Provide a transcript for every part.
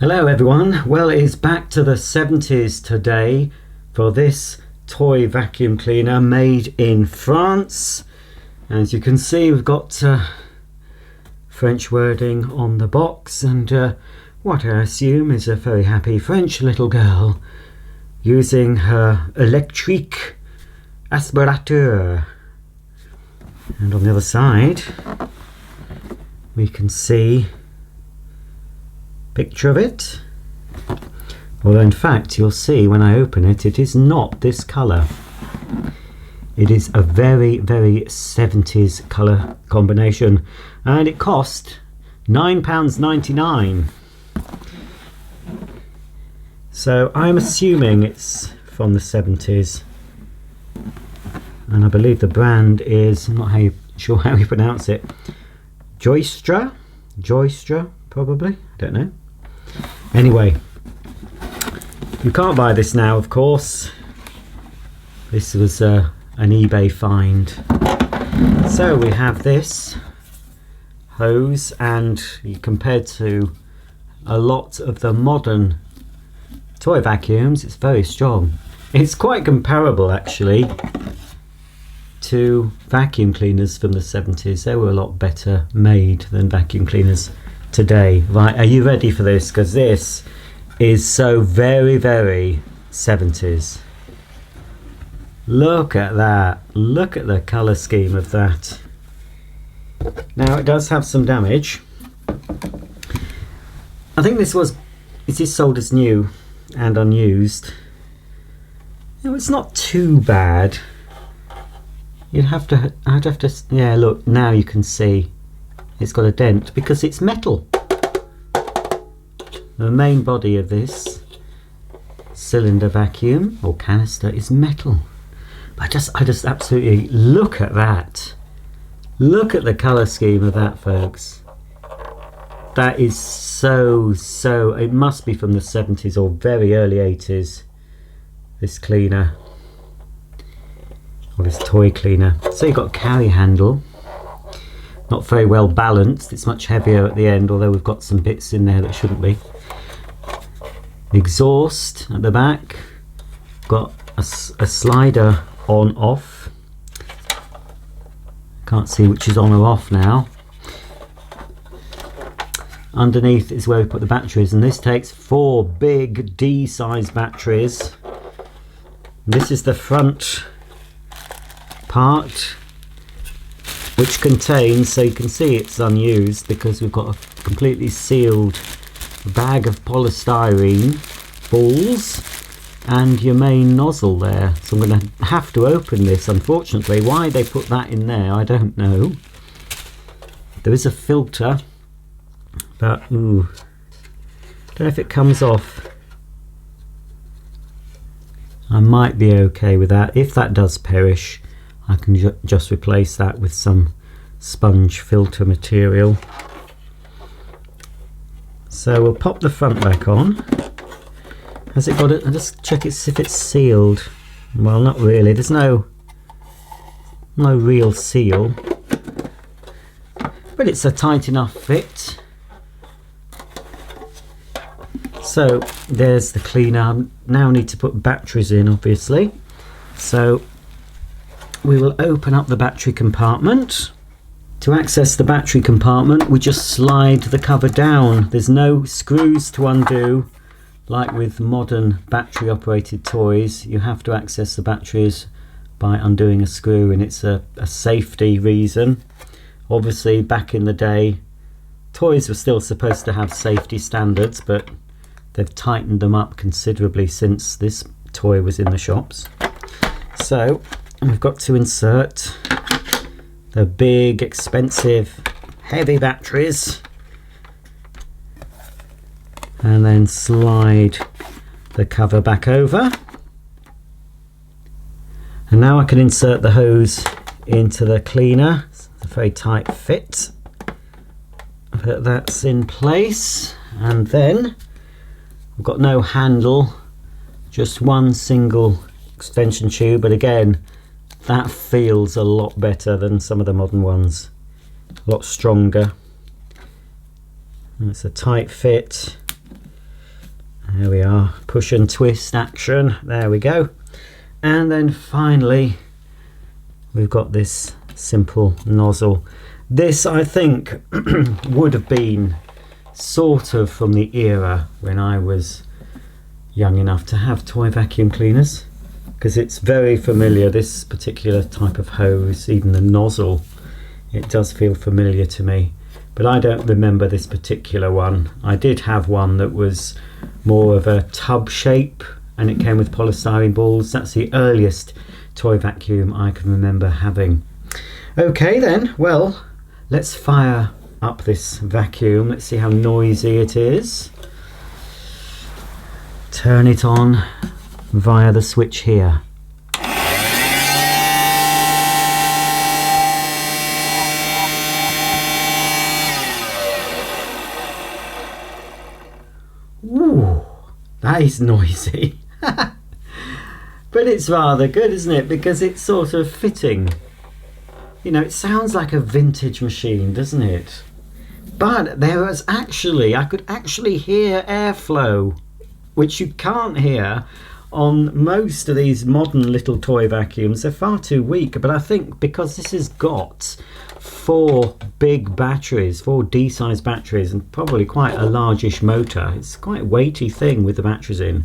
Hello everyone, well it is back to the 70s today for this toy vacuum cleaner made in France. As you can see, we've got French wording on the box and what I assume is a very happy French little girl using her electric aspirateur. And on the other side we can see picture of it, although in fact you'll see when I open it, it is not this colour. It is a very 70s colour combination and it cost £9.99. So I'm assuming it's from the 70s, and I believe the brand is, I'm not sure how you pronounce it, Joustra probably, I don't know. Anyway, you can't buy this now, of course. This was an eBay find. So we have this hose, and compared to a lot of the modern toy vacuums, it's very strong. It's quite comparable actually to vacuum cleaners from the 70s. They were a lot better made than vacuum cleaners today. Right, are you ready for this? Because this is so very 70s. Look at that. Look at the colour scheme of that. Now it does have some damage. I think it is sold as new and unused. No, it's not too bad. I'd have to, yeah, look, now you can see it's got a dent because it's metal. The main body of this cylinder vacuum or canister is metal. But I just absolutely look at that. Look at the colour scheme of that, folks. That is so, it must be from the 70s or very early 80s, this cleaner, or this toy cleaner. So you've got a carry handle. Not very well balanced, it's much heavier at the end, although we've got some bits in there that shouldn't be. The exhaust at the back, got a slider on off. Can't see which is on or off now. Underneath is where we put the batteries, and this takes 4 big D-size batteries. This is the front part, which contains, so you can see it's unused because we've got a completely sealed bag of polystyrene balls and your main nozzle there. So I'm going to have to open this, unfortunately. Why they put that in there, I don't know. There is a filter, but ooh, don't know if it comes off. I might be okay with that. If that does perish, I can just replace that with some sponge filter material. So we'll pop the front back on. Has it got it? I'll just check it, if it's sealed. Well, not really. There's no real seal, but it's a tight enough fit. So there's the cleaner. Now need to put batteries in, obviously. So we will open up the battery compartment. To access the battery compartment, we just slide the cover down. There's no screws to undo like with modern battery operated toys. You have to access the batteries by undoing a screw, and it's a safety reason. Obviously back in the day toys were still supposed to have safety standards, but they've tightened them up considerably since this toy was in the shops. So we've got to insert the big, expensive, heavy batteries and then slide the cover back over. And now I can insert the hose into the cleaner. It's a very tight fit. But that's in place, and then we've got no handle, just one single extension tube, but again that feels a lot better than some of the modern ones, a lot stronger. And it's a tight fit. There we are, push and twist action, there we go. And then finally we've got this simple nozzle. This, I think, would have been sort of from the era when I was young enough to have toy vacuum cleaners, because it's very familiar, this particular type of hose, even the nozzle, it does feel familiar to me. But I don't remember this particular one. I did have one that was more of a tub shape and it came with polystyrene balls. That's the earliest toy vacuum I can remember having. Okay then, well, let's fire up this vacuum. Let's see how noisy it is. Turn it on via the switch here. Ooh, that is noisy. But it's rather good, isn't it? Because it's sort of fitting. You know, it sounds like a vintage machine, doesn't it? But there was actually, I could actually hear airflow, which you can't hear on most of these modern little toy vacuums. They're far too weak. But I think because this has got 4 big batteries, 4 D-sized batteries, and probably quite a largish motor, it's quite a weighty thing with the batteries in.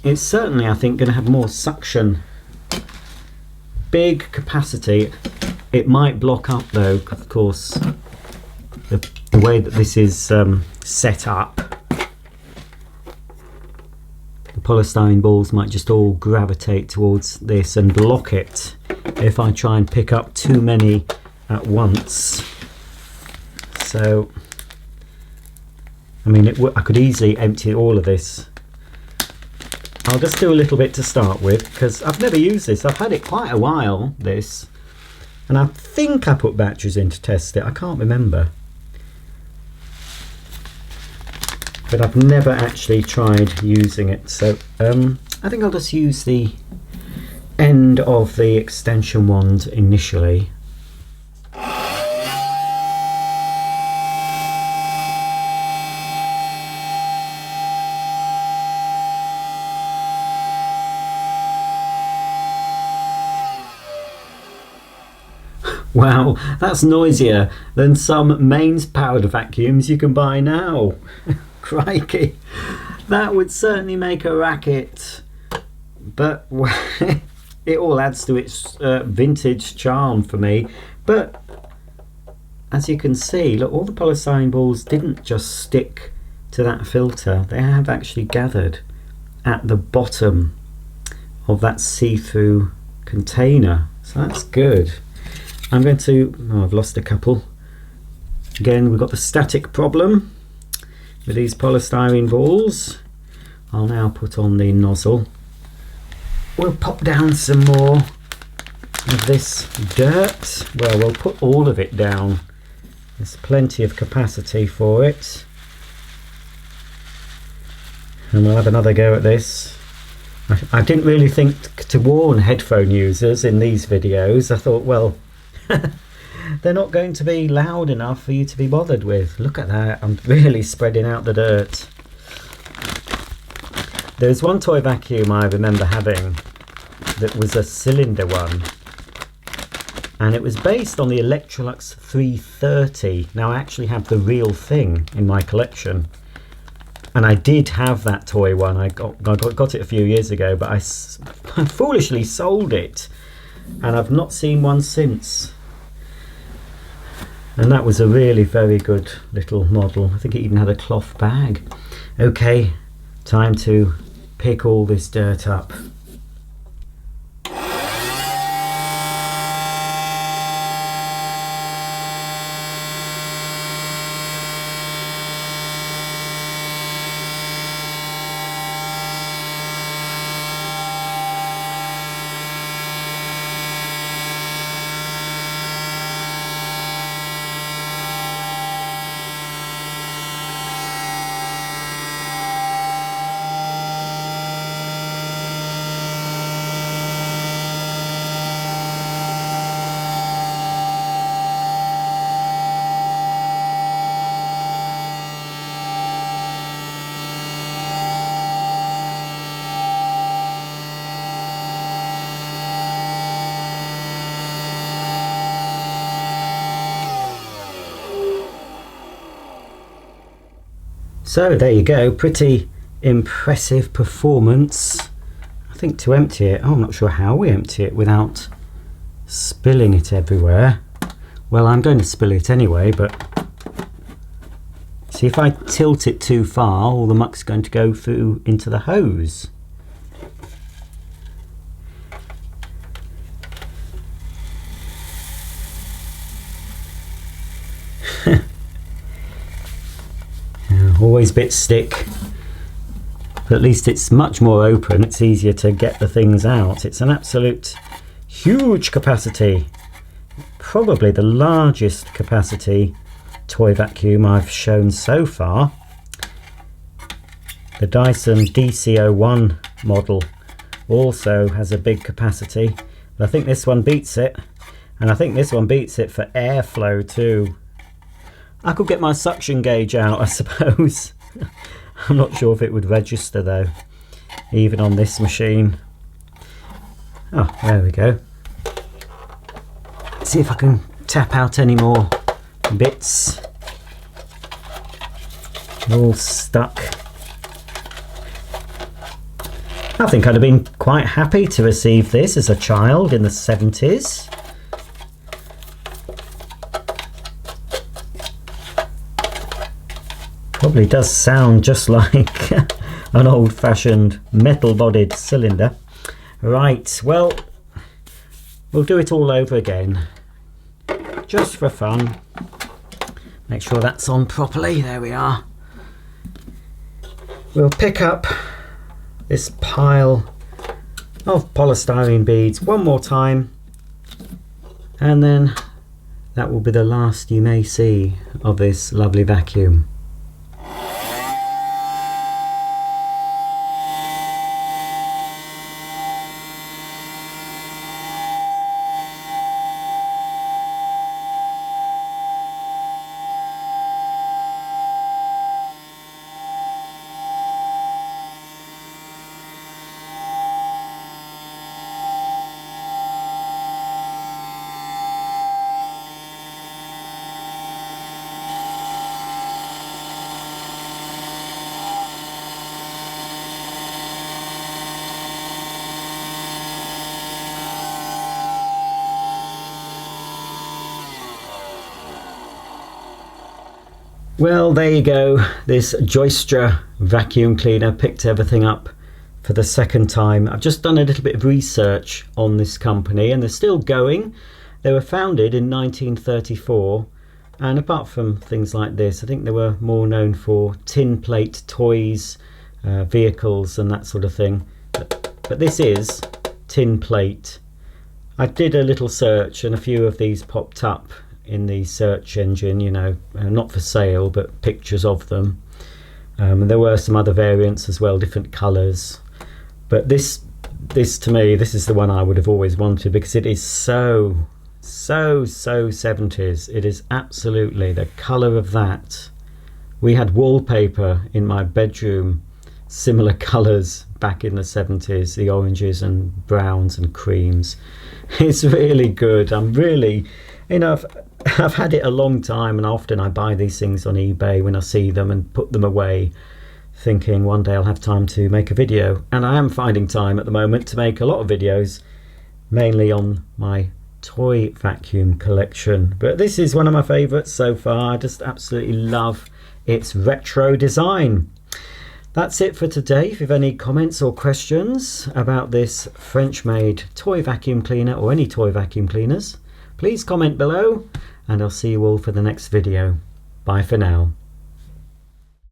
It's certainly, I think, going to have more suction. Big capacity. It might block up though, of course, the way that this is set up. The polystyrene balls might just all gravitate towards this and block it if I try and pick up too many at once. So, I mean, I could easily empty all of this. I'll just do a little bit to start with, because I've never used this. I've had it quite a while, this, and I think I put batteries in to test it. I can't remember, but I've never actually tried using it. So I think I'll just use the end of the extension wand initially. Wow, that's noisier than some mains powered vacuums you can buy now. Crikey, that would certainly make a racket, but it all adds to its vintage charm for me. But as you can see, look, all the polystyrene balls didn't just stick to that filter, they have actually gathered at the bottom of that see-through container, so that's good. I'm going to, oh, I've lost a couple. Again, we've got the static problem with these polystyrene balls. I'll now put on the nozzle. We'll pop down some more of this dirt. Well, we'll put all of it down. There's plenty of capacity for it. And we'll have another go at this. I didn't really think to warn headphone users in these videos. I thought, well, they're not going to be loud enough for you to be bothered with. Look at that, I'm really spreading out the dirt. There's one toy vacuum I remember having that was a cylinder one, and it was based on the Electrolux 330. Now I actually have the real thing in my collection, and I did have that toy one. I got it a few years ago, but I foolishly sold it, and I've not seen one since. And that was a really very good little model. I think it even had a cloth bag. Okay, time to pick all this dirt up. So there you go, pretty impressive performance. I think to empty it, I'm not sure how we empty it without spilling it everywhere. Well, I'm going to spill it anyway, but see, if I tilt it too far, all the muck's going to go through into the hose. Always a bit stick, but at least it's much more open. It's easier to get the things out. It's an absolute huge capacity, probably the largest capacity toy vacuum I've shown so far. The Dyson DC01 model also has a big capacity, but I think this one beats it, and I think this one beats it for airflow too. I could get my suction gauge out, I suppose. I'm not sure if it would register though, even on this machine. Oh, there we go. Let's see if I can tap out any more bits. All stuck. I think I'd have been quite happy to receive this as a child in the 70s. Probably does sound just like an old-fashioned metal-bodied cylinder. Right, well, we'll do it all over again, just for fun. Make sure that's on properly. There we are. We'll pick up this pile of polystyrene beads one more time, and then that will be the last you may see of this lovely vacuum. Well, there you go. This Joustra vacuum cleaner picked everything up for the second time. I've just done a little bit of research on this company, and they're still going. They were founded in 1934, and apart from things like this, I think they were more known for tin plate toys, vehicles and that sort of thing. But this is tin plate. I did a little search and a few of these popped up in the search engine, you know, not for sale, but pictures of them. And there were some other variants as well, different colours. But this to me, this is the one I would have always wanted, because it is so 70s. It is absolutely the colour of that. We had wallpaper in my bedroom, similar colours back in the 70s, the oranges and browns and creams. It's really good. I'm really, you know, I've had it a long time, and often I buy these things on eBay when I see them and put them away, thinking one day I'll have time to make a video. And I am finding time at the moment to make a lot of videos, mainly on my toy vacuum collection. But this is one of my favourites so far. I just absolutely love its retro design. That's it for today. If you have any comments or questions about this French-made toy vacuum cleaner, or any toy vacuum cleaners, please comment below, and I'll see you all for the next video. Bye for now.